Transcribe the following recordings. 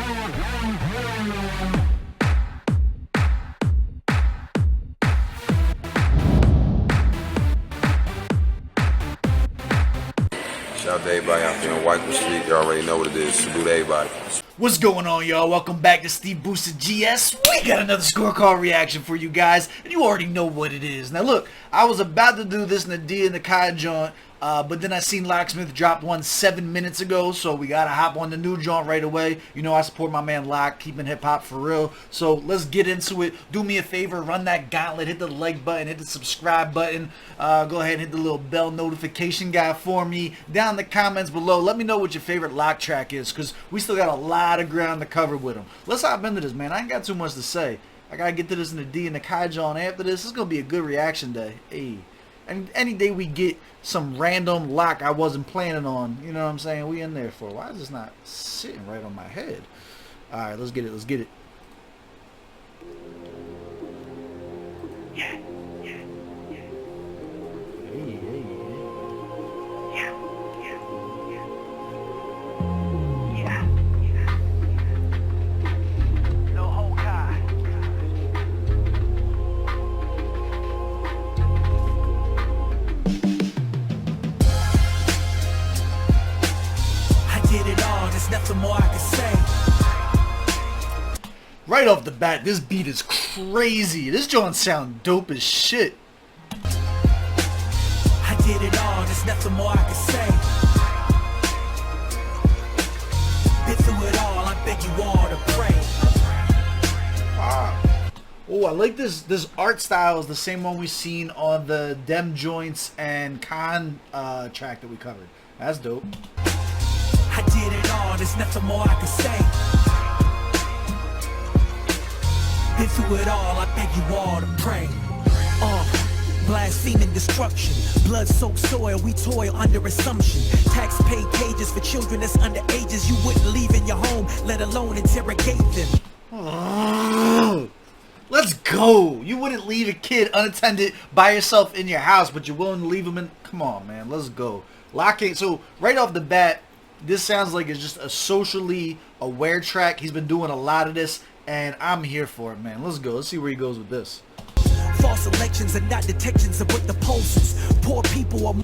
Shout out to everybody out there on White Street. You already know what it is. Salute to everybody. What's going on, y'all? Welcome back to SteveBussaGS. We got another scorecard reaction for you guys, and you already know what it is. Now, look, I was about to do this Nothin and the Kai joint, but then I seen Locksmith drop one 7 minutes ago, so we gotta hop on the new joint right away. You know I support my man Lock, keeping hip-hop for real. So let's get into it. Do me a favor, run that gauntlet, hit the like button, hit the subscribe button. Go ahead and hit the little bell notification guy for me. Down in the comments below, let me know what your favorite Lock track is, because we still got a lot of ground to cover with him. Let's hop into this, man. I ain't got too much to say. I gotta get to this in the D and the Kai joint after this. It's gonna be a good reaction day. Hey. And any day we get some random Lock I wasn't planning on, you know what I'm saying? We in there for. Why is this not sitting right on my head? Alright, let's get it. Let's get it. Yeah. Hey, hey, hey. Nohokai. There's nothing more I can say. Right off the bat, this beat is crazy. This joint sound dope as shit. I did it all, there's nothing more I can say. Been through it all, I beg you all to pray. Wow. Oh, I like this. This art style is the same one we seen on the Dem Joints and Khan track that we covered. That's dope. I did it all, there's nothing more I can say. Been through it all, I beg you all to pray. Blaspheming destruction, blood-soaked soil, we toil under assumption. Tax-paid cages for children that's under ages. You wouldn't leave in your home, let alone interrogate them. Oh, let's go. You wouldn't leave a kid unattended by yourself in your house, but you're willing to leave him in. Come on, man, let's go. Locking. So right off the bat, this sounds like it's just a socially aware track. He's been doing a lot of this, and I'm here for it, man. Let's go. Let's see where he goes with this. False elections are not detections of what the pulse is. Poor people are...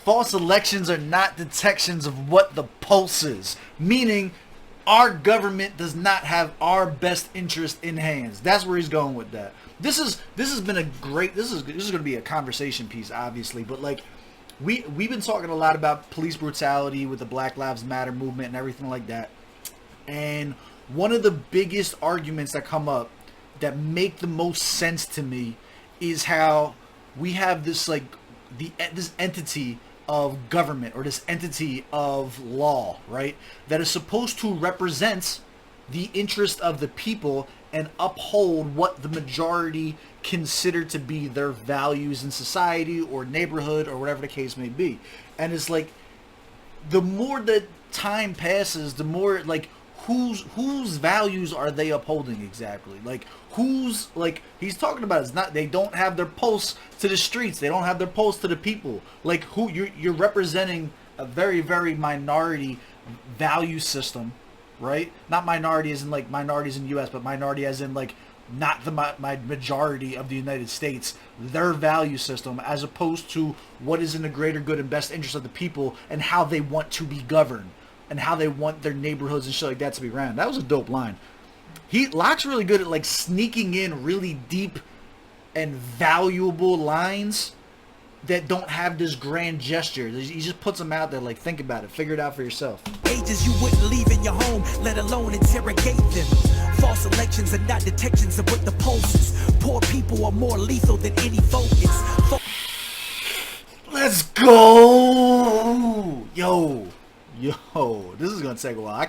False elections are not detections of what the pulse is. Meaning, our government does not have our best interest in hands. That's where he's going with that. This has been a great... This is going to be a conversation piece, obviously, but like... We've been talking a lot about police brutality with the Black Lives Matter movement and everything like that. And one of the biggest arguments that come up that make the most sense to me is how we have this like this entity of government or this entity of law, right? That is supposed to represent the interest of the people and uphold what the majority consider to be their values in society or neighborhood or whatever the case may be. And it's like, the more that time passes, the more like whose values are they upholding exactly? Like who's, like he's talking about, it's not, they don't have their pulse to the streets, they don't have their pulse to the people. Like who you're representing a very, very minority value system, right? Not minority as in like minorities in the US, but minority as in like not the majority of the United States, their value system, as opposed to what is in the greater good and best interest of the people and how they want to be governed and how they want their neighborhoods and shit like that to be ran. That was a dope line. Lock's really good at like sneaking in really deep and valuable lines that don't have this grand gesture. He just puts them out there like, think about it, figure it out for yourself. Ages you wouldn't leave in your home, let alone interrogate them. False elections are not detections of what the pulse is. Poor people are more lethal than any vote is. Let's go! Yo, this is gonna take a while.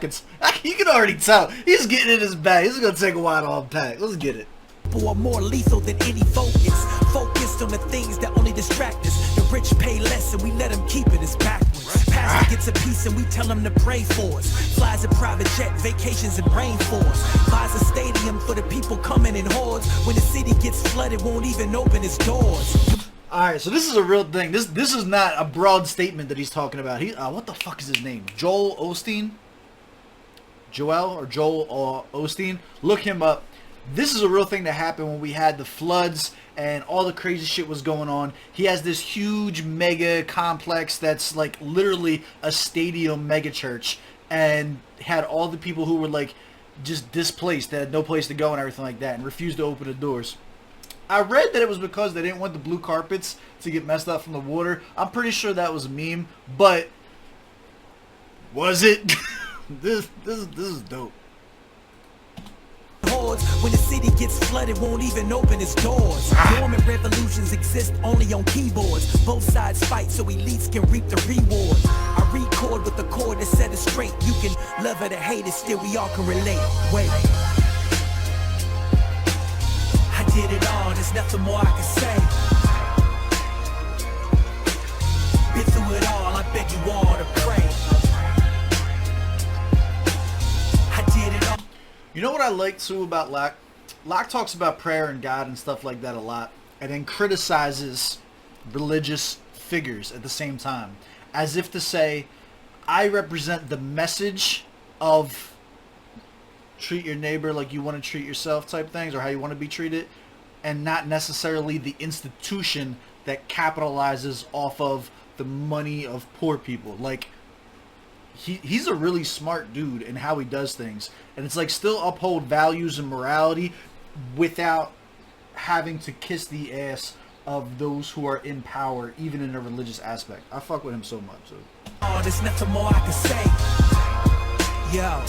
You can already tell. He's getting in his bag. This is gonna take a while to unpack. Let's get it. People are more lethal than any focus. Focused on the things that only distract us. The rich pay less and we let them keep it. It's backwards. Pastor gets a piece and we tell him to pray for us. Flies a private jet, vacations in rainforest. Buys a stadium for the people coming in hordes. When the city gets flooded, won't even open its doors. Alright, so this is a real thing. This is not a broad statement that he's talking about. What the fuck is his name? Joel Osteen? Joel Osteen. Look him up. This is a real thing that happened when we had the floods and all the crazy shit was going on. He has this huge mega complex that's like literally a stadium mega church, and had all the people who were like just displaced, that had no place to go and everything like that, and refused to open the doors. I read that it was because they didn't want the blue carpets to get messed up from the water. I'm pretty sure that was a meme, but was it? This is dope. When the city gets flooded, won't even open its doors. Dormant revolutions exist only on keyboards. Both sides fight so elites can reap the reward. I record with the chord that set it straight. You can love it or hate it, still we all can relate. Wait, I did it all, there's nothing more I can say. Been through it all, I beg you all to pray. I did it all. You know what I like too about Locke? Locke talks about prayer and God and stuff like that a lot, and then criticizes religious figures at the same time, as if to say, I represent the message of treat your neighbor like you want to treat yourself type things, or how you want to be treated, and not necessarily the institution that capitalizes off of the money of poor people. Like, he's a really smart dude in how he does things, and it's like still uphold values and morality without having to kiss the ass of those who are in power, even in a religious aspect. I fuck with him so much. So. Oh, there's nothing more I can say. Yo.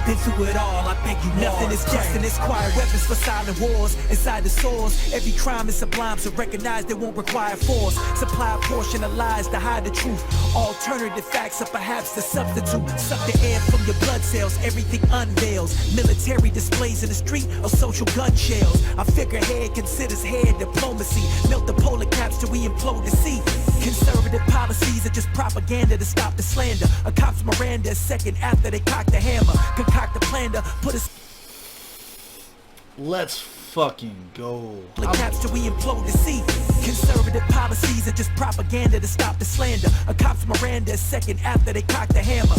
Been through it all, I beg you more. Nothing is destined, it's quiet weapons for silent wars. Inside the source, every crime is sublime, so recognize they won't require force. Supply a portion of lies to hide the truth. Alternative facts are perhaps the substitute. Suck the air from your blood cells, everything unveils. Military displays in the street or social gun shells. Our figurehead considers head diplomacy. Melt the polar caps till we implode the sea. Conservative policies are just propaganda to stop the slander. A cop's Miranda a second after they cock the hammer. Concoct the plan to put us. Let's fucking go. The caps till we implode the sea. Conservative policies are just propaganda to stop the slander. A cop's Miranda a second after they cock the hammer.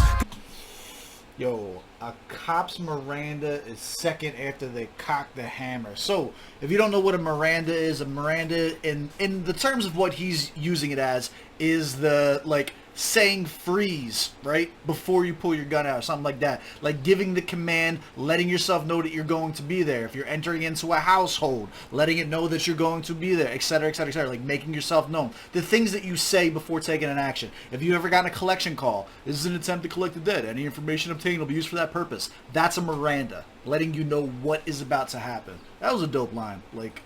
Yo, a cop's Miranda is second after they cock the hammer. So, if you don't know what a Miranda is, a Miranda, in the terms of what he's using it as, is the, like, saying freeze, right? Before you pull your gun out or something like that. Like giving the command, letting yourself know that you're going to be there. If you're entering into a household, letting it know that you're going to be there, etc., etc., etc. Like making yourself known. The things that you say before taking an action. If you ever gotten a collection call, this is an attempt to collect the debt. Any information obtained will be used for that purpose. That's a Miranda, letting you know what is about to happen. That was a dope line. Like,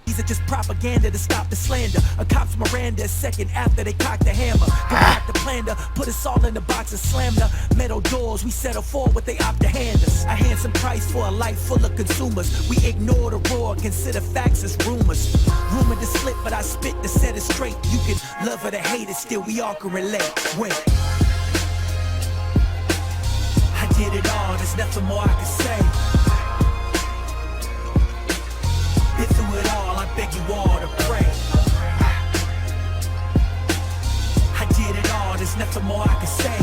these are just propaganda to stop the slander. A cop's Miranda a second after they cock the hammer. Concoct the plan to put us all in the box and slam the metal doors. We settle for what they opt to hand us. A handsome price for a life full of consumers. We ignore the roar, consider facts as rumors. Rumor to slip, but I spit to set it straight. You can love it or hate it, still we all can relate. Wait. I did it all, there's nothing more I can say. Been through it all, I beg you all to pray. I did it all, there's nothing more I can say.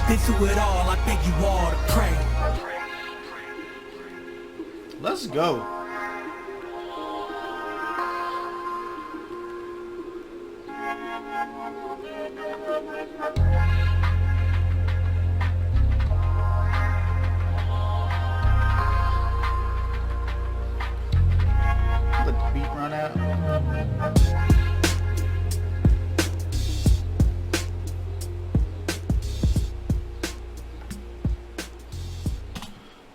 Been through it all, I beg you all to pray. let's go. Let the beat run out.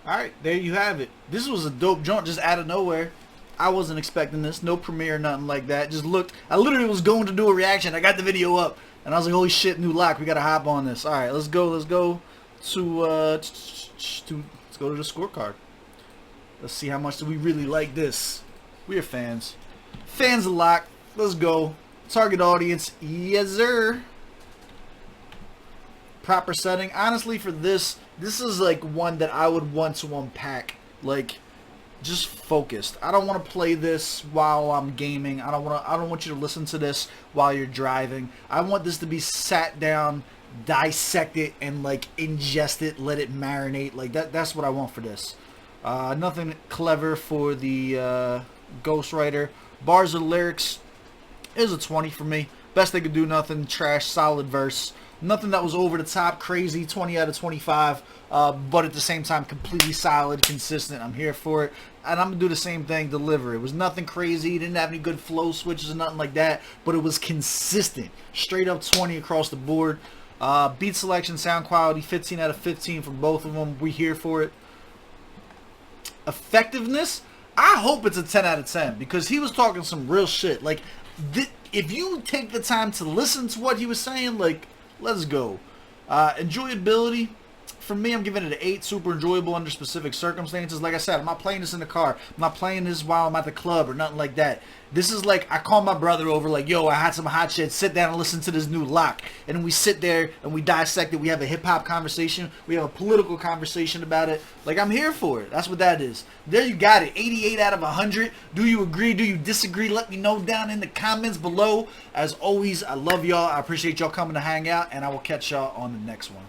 Alright, there you have it. This was a dope joint just out of nowhere. I wasn't expecting this. No premiere, nothing like that. Just looked. I literally was going to do a reaction. I got the video up. And I was like, holy shit, new lock. We got to hop on this. Alright, let's go. Let's go to let's go to the scorecard. Let's see how much do we really like this. We are fans. Fans of lock. Let's go. Target audience. Yes, sir. Proper setting. Honestly, for this is like one that I would want to unpack. Like, just focused. I don't want to play this while I'm gaming. I don't want you to listen to this while you're driving. I want this to be sat down, dissect it, and like ingest it, let it marinate. Like that's what I want for this. Nothing clever for the ghostwriter. Bars of lyrics is a 20 for me. Best they could do, nothing. Trash, solid verse. Nothing that was over the top, crazy, 20 out of 25. But at the same time, completely solid, consistent. I'm here for it. And I'm going to do the same thing, deliver. It was nothing crazy. Didn't have any good flow switches or nothing like that. But it was consistent. Straight up 20 across the board. Beat selection, sound quality, 15 out of 15 for both of them. We here for it. Effectiveness, I hope it's a 10 out of 10. Because he was talking some real shit. Like, if you take the time to listen to what he was saying, like, let's go. Enjoyability, for me, I'm giving it an 8. Super enjoyable under specific circumstances. Like I said, I'm not playing this in the car. I'm not playing this while I'm at the club or nothing like that. This is like, I call my brother over like, yo, I had some hot shit. Sit down and listen to this new Lock. And then we sit there and we dissect it. We have a hip-hop conversation. We have a political conversation about it. Like, I'm here for it. That's what that is. There you got it. 88 out of 100. Do you agree? Do you disagree? Let me know down in the comments below. As always, I love y'all. I appreciate y'all coming to hang out. And I will catch y'all on the next one.